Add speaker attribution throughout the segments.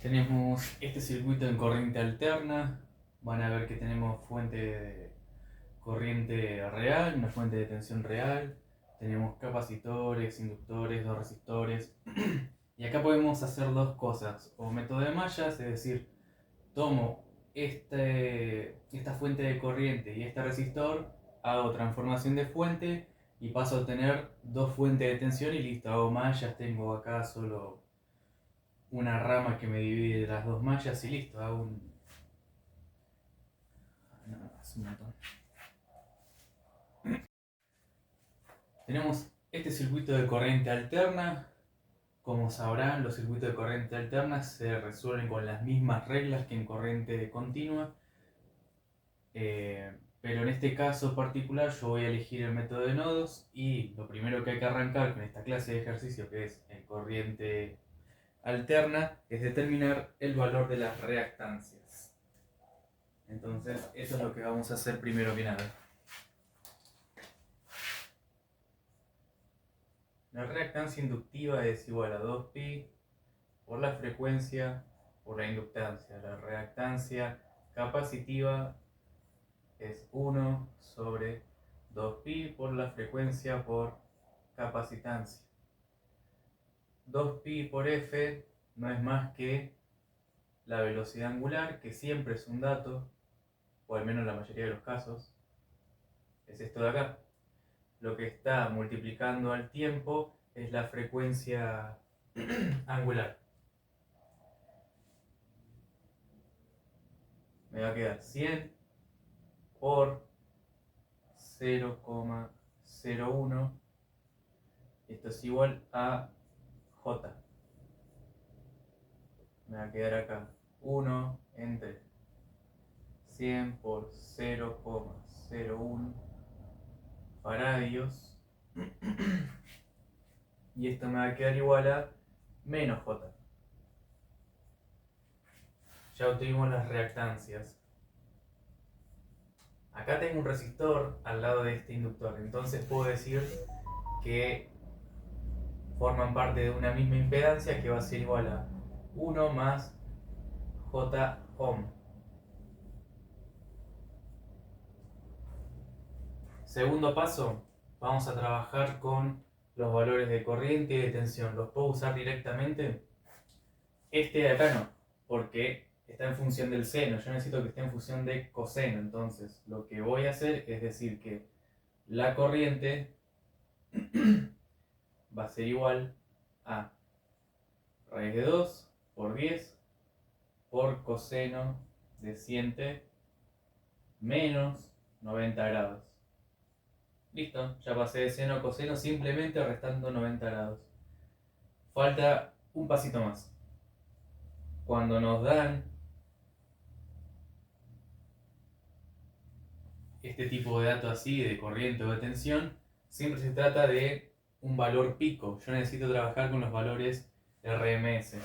Speaker 1: Tenemos este circuito en corriente alterna. Van a ver que tenemos fuente de corriente real, una fuente de tensión real. Tenemos capacitores, inductores, dos resistores. Y acá podemos hacer dos cosas. O método de mallas, es decir, tomo esta fuente de corriente y este resistor, hago transformación de fuente y paso a tener dos fuentes de tensión y listo, hago mallas, tengo acá solo una rama que me divide las dos mallas y listo, hago un... No, es un montón. Tenemos este circuito de corriente alterna. Como sabrán, los circuitos de corriente alterna se resuelven con las mismas reglas que en corriente continua. Pero en este caso particular yo voy a elegir el método de nodos y lo primero que hay que arrancar con esta clase de ejercicio, que es en corriente alterna, es determinar el valor de las reactancias. Entonces eso es lo que vamos a hacer primero que nada. La reactancia inductiva es igual a 2pi por la frecuencia por la inductancia. La reactancia capacitiva es 1 sobre 2pi por la frecuencia por capacitancia. 2pi por f no es más que la velocidad angular, que siempre es un dato, o al menos en la mayoría de los casos, es esto de acá. Lo que está multiplicando al tiempo es la frecuencia angular. Me va a quedar 100 por 0,01. Esto es igual a J. Me va a quedar acá 1 entre 100 por 0,01 faradios. Y esto me va a quedar igual a menos J. Ya obtuvimos las reactancias. Acá tengo un resistor al lado de este inductor, entonces puedo decir que forman parte de una misma impedancia, que va a ser igual a 1 más J ohm. Segundo paso, vamos a trabajar con los valores de corriente y de tensión. ¿Los puedo usar directamente? Este de acá no, porque está en función del seno. Yo necesito que esté en función de coseno. Entonces, lo que voy a hacer es decir que la corriente va a ser igual a raíz de 2 por 10 por coseno de 100 menos 90 grados. Listo, ya pasé de seno a coseno simplemente restando 90 grados. Falta un pasito más. Cuando nos dan este tipo de datos así, de corriente o de tensión, siempre se trata de un valor pico. Yo necesito trabajar con los valores RMS.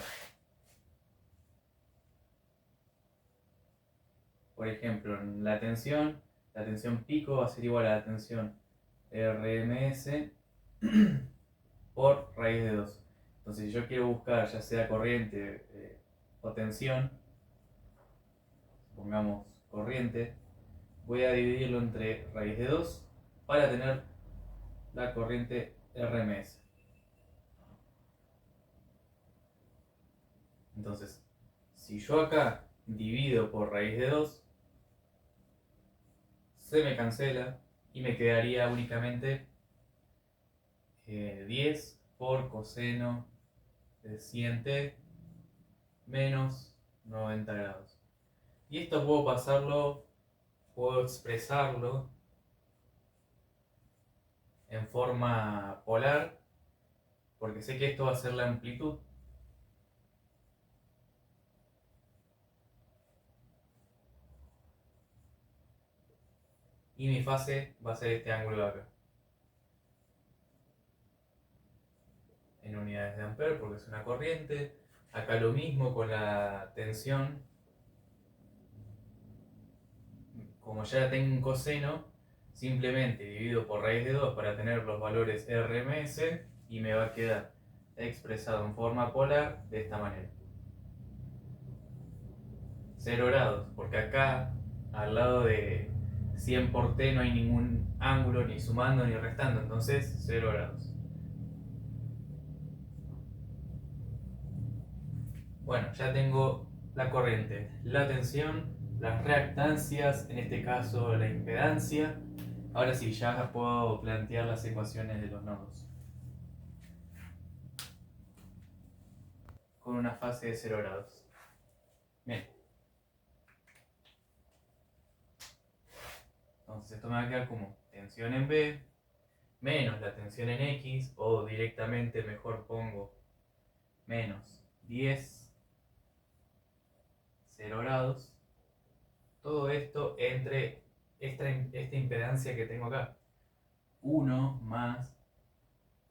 Speaker 1: Por ejemplo, en la tensión pico va a ser igual a la tensión RMS por raíz de 2. Entonces, si yo quiero buscar ya sea corriente o tensión, pongamos corriente, voy a dividirlo entre raíz de 2 para tener la corriente RMS. Entonces, si yo acá divido por raíz de 2, se me cancela y me quedaría únicamente 10 por coseno de 100t menos 90 grados. Y esto puedo expresarlo en forma polar, porque sé que esto va a ser la amplitud. Y mi fase va a ser este ángulo de acá. En unidades de ampere, porque es una corriente. Acá lo mismo con la tensión. Como ya tengo un coseno, simplemente divido por raíz de 2 para tener los valores RMS y me va a quedar expresado en forma polar de esta manera. 0 grados, porque acá, al lado de 100 por t, no hay ningún ángulo ni sumando ni restando, entonces 0 grados. Bueno, ya tengo la corriente, la tensión, las reactancias, en este caso la impedancia. Ahora sí, ya puedo plantear las ecuaciones de los nodos. Con una fase de 0 grados. Bien. Entonces esto me va a quedar como tensión en B menos la tensión en X, o directamente mejor pongo menos 10, 0 grados. Todo esto entre esta impedancia que tengo acá. 1 más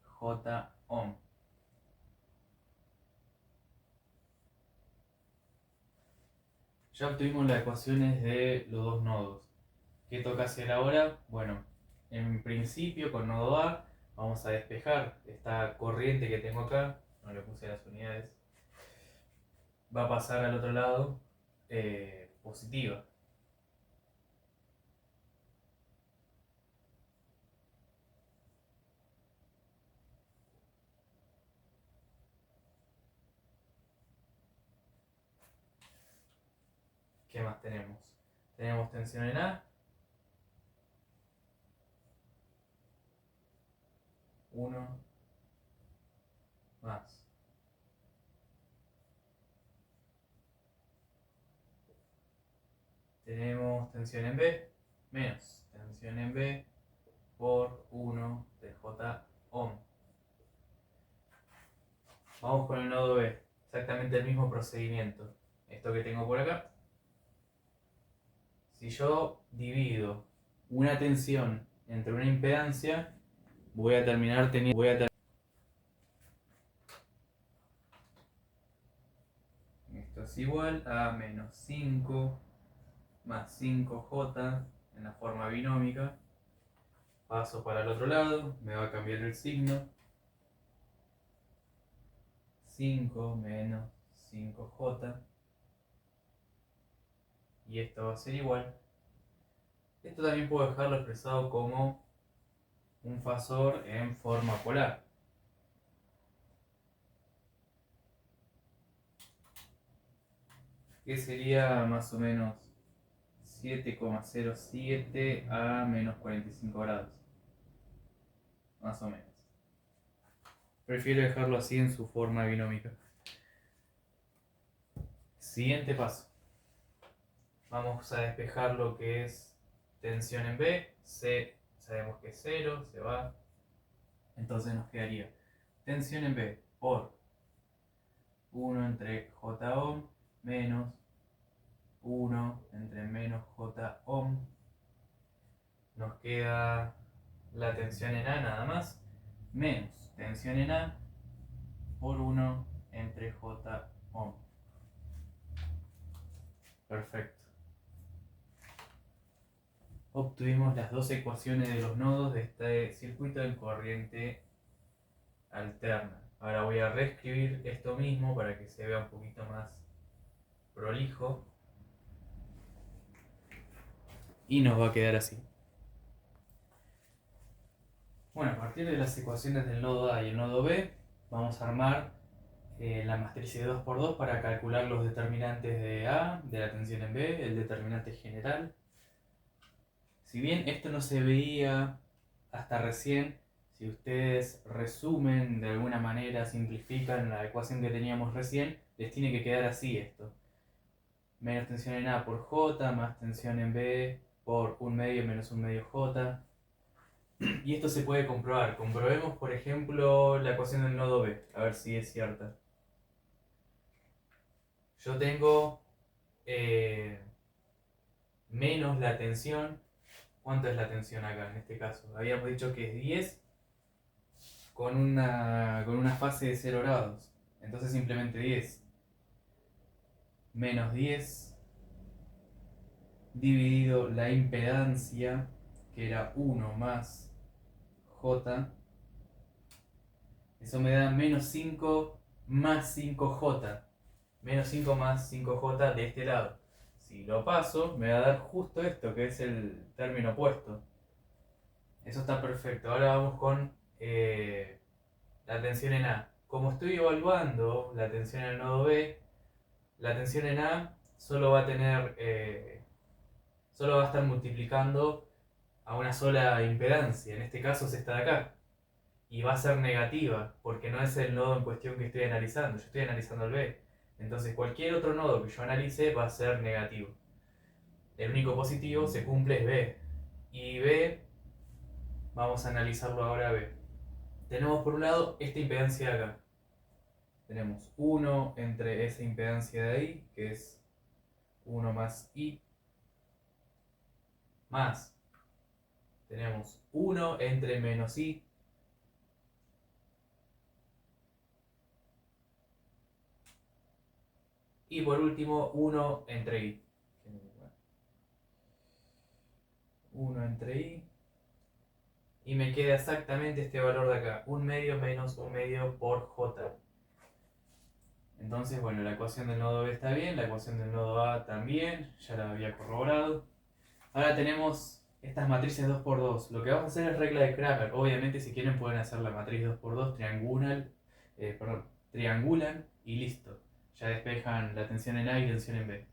Speaker 1: J ohm. Ya obtuvimos las ecuaciones de los dos nodos. ¿Qué toca hacer ahora? Bueno, en principio con nodo A vamos a despejar esta corriente que tengo acá, no le puse las unidades, va a pasar al otro lado positiva. ¿Qué más tenemos? Tenemos tensión en A, 1 más. Tenemos tensión en B, menos tensión en B por 1 de J ohm. Vamos con el nodo B, exactamente el mismo procedimiento. Esto que tengo por acá. Si yo divido una tensión entre una impedancia, voy a terminar teniendo... Esto es igual a menos 5 más 5J en la forma binómica. Paso para el otro lado, me va a cambiar el signo. 5 menos 5J. Y esto va a ser igual. Esto también puedo dejarlo expresado como un fasor en forma polar. Que sería más o menos 7,07 a menos 45 grados. Más o menos. Prefiero dejarlo así en su forma binómica. Siguiente paso. Vamos a despejar lo que es tensión en B. C sabemos que es 0, se va. Entonces nos quedaría tensión en B por 1 entre J ohm menos 1 entre menos J ohm. Nos queda la tensión en A nada más, menos tensión en A por 1 entre J ohm. Perfecto. Obtuvimos las dos ecuaciones de los nodos de este circuito en corriente alterna. Ahora voy a reescribir esto mismo para que se vea un poquito más prolijo. Y nos va a quedar así. Bueno, a partir de las ecuaciones del nodo A y el nodo B, vamos a armar la matriz de 2×2 para calcular los determinantes de A, de la tensión en B, el determinante general. Si bien esto no se veía hasta recién, si ustedes resumen de alguna manera, simplifican la ecuación que teníamos recién, les tiene que quedar así esto. Menos tensión en A por J, más tensión en B por 1/2 menos 1/2 J. Y esto se puede comprobar. Comprobemos, por ejemplo, la ecuación del nodo B, a ver si es cierta. Yo tengo menos la tensión. ¿Cuánto es la tensión acá en este caso? Habíamos dicho que es 10 con una fase de 0 grados. Entonces simplemente 10 menos 10 dividido la impedancia, que era 1 más J. Eso me da menos 5 más 5J. Menos 5 más 5J de este lado. Si lo paso, me va a dar justo esto, que es el término opuesto. Eso está perfecto. Ahora vamos con la tensión en A. Como estoy evaluando la tensión en el nodo B, la tensión en A solo va a tener, solo va a estar multiplicando a una sola impedancia. En este caso es esta de acá. Y va a ser negativa, porque no es el nodo en cuestión que estoy analizando. Yo estoy analizando el B. Entonces cualquier otro nodo que yo analice va a ser negativo. El único positivo se cumple es B. Y B, vamos a analizarlo ahora B. Tenemos por un lado esta impedancia de acá. Tenemos 1 entre esa impedancia de ahí, que es 1 más I, más tenemos 1 entre menos I, y por último 1 entre I. 1 entre I, y me queda exactamente este valor de acá, 1 medio menos 1 medio por J. Entonces, bueno, la ecuación del nodo B está bien, la ecuación del nodo A también, ya la había corroborado. Ahora tenemos estas matrices 2×2. Lo que vamos a hacer es regla de Kramer. Obviamente, si quieren, pueden hacer la matriz 2×2, triangulan y listo. Ya despejan la tensión en A y tensión en B.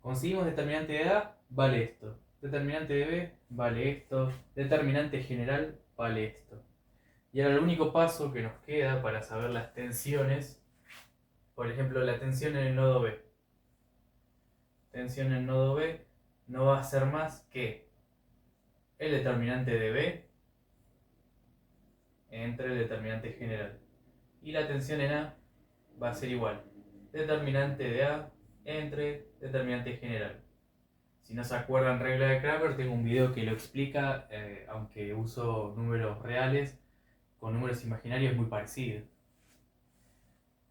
Speaker 1: Conseguimos determinante de A, vale esto. Determinante de B, vale esto. Determinante general, vale esto. Y ahora el único paso que nos queda para saber las tensiones, por ejemplo, la tensión en el nodo B. Tensión en el nodo B no va a ser más que el determinante de B entre el determinante general. Y la tensión en A va a ser igual. Determinante de A entre determinante general. Si no se acuerdan regla de Kramer, tengo un video que lo explica, aunque uso números reales, con números imaginarios es muy parecido.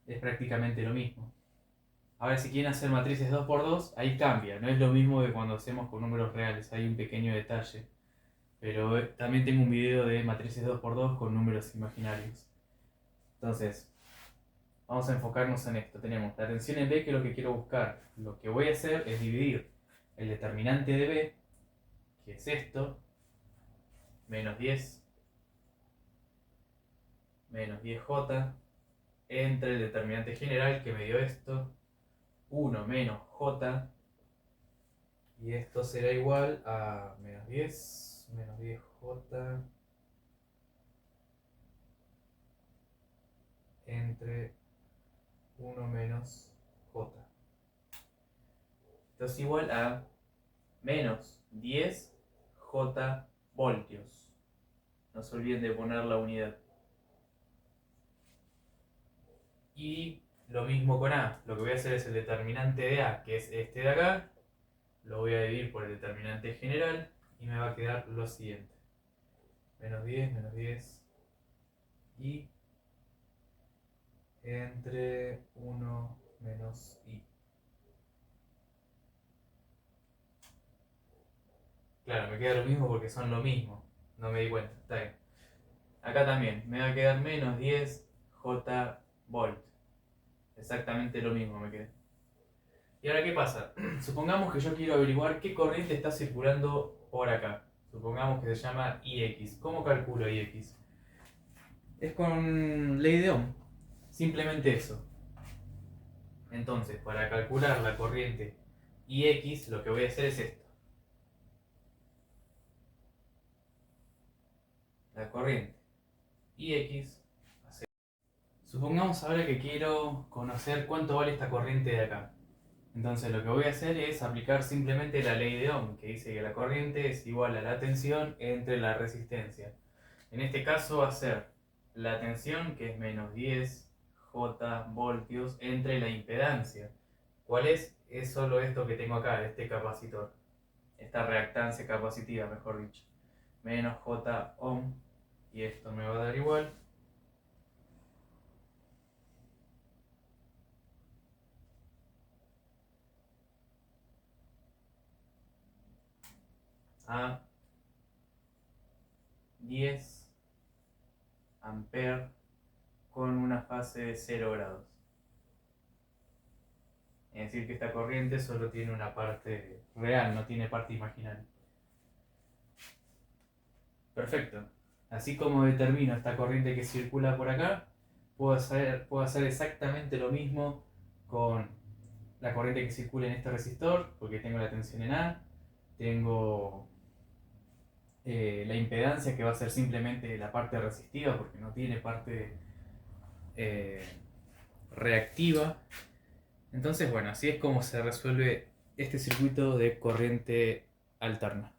Speaker 1: Es prácticamente lo mismo. Ahora si quieren hacer matrices 2×2, ahí cambia. No es lo mismo que cuando hacemos con números reales, hay un pequeño detalle. Pero también tengo un video de matrices 2×2 con números imaginarios. Entonces, vamos a enfocarnos en esto. Tenemos la tensión en B, que es lo que quiero buscar. Lo que voy a hacer es dividir el determinante de B, que es esto, menos 10J, entre el determinante general, que me dio esto, 1 menos J, y esto será igual a menos 10J entre 1 menos J. Esto es igual a menos 10J voltios. No se olviden de poner la unidad. Y lo mismo con A. Lo que voy a hacer es el determinante de A, que es este de acá. Lo voy a dividir por el determinante general y me va a quedar lo siguiente. Menos 10 y entre 1 menos I. Claro, me queda lo mismo porque son lo mismo. No me di cuenta, está bien. Acá también, me va a quedar menos 10J volt. Exactamente lo mismo me queda. ¿Y ahora qué pasa? Supongamos que yo quiero averiguar qué corriente está circulando por acá. Supongamos que se llama IX. ¿Cómo calculo IX? Es con ley de Ohm. Simplemente eso. Entonces, para calcular la corriente IX, lo que voy a hacer es esto. La corriente IX. Supongamos ahora que quiero conocer cuánto vale esta corriente de acá. Entonces lo que voy a hacer es aplicar simplemente la ley de Ohm, que dice que la corriente es igual a la tensión entre la resistencia. En este caso va a ser la tensión, que es menos 10J voltios, entre la impedancia. ¿Cuál es? Es solo esto que tengo acá, este capacitor. Esta reactancia capacitiva, mejor dicho. Menos J ohm, y esto me va a dar igual a 10 amperes con una fase de 0 grados. quiere decir que esta corriente solo tiene una parte real, no tiene parte imaginaria. Perfecto. Así como determino esta corriente que circula por acá, puedo hacer exactamente lo mismo con la corriente que circula en este resistor, porque tengo la tensión en A, tengo la impedancia que va a ser simplemente la parte resistiva, porque no tiene parte eh, reactiva. Entonces, bueno, así es como se resuelve este circuito de corriente alterna.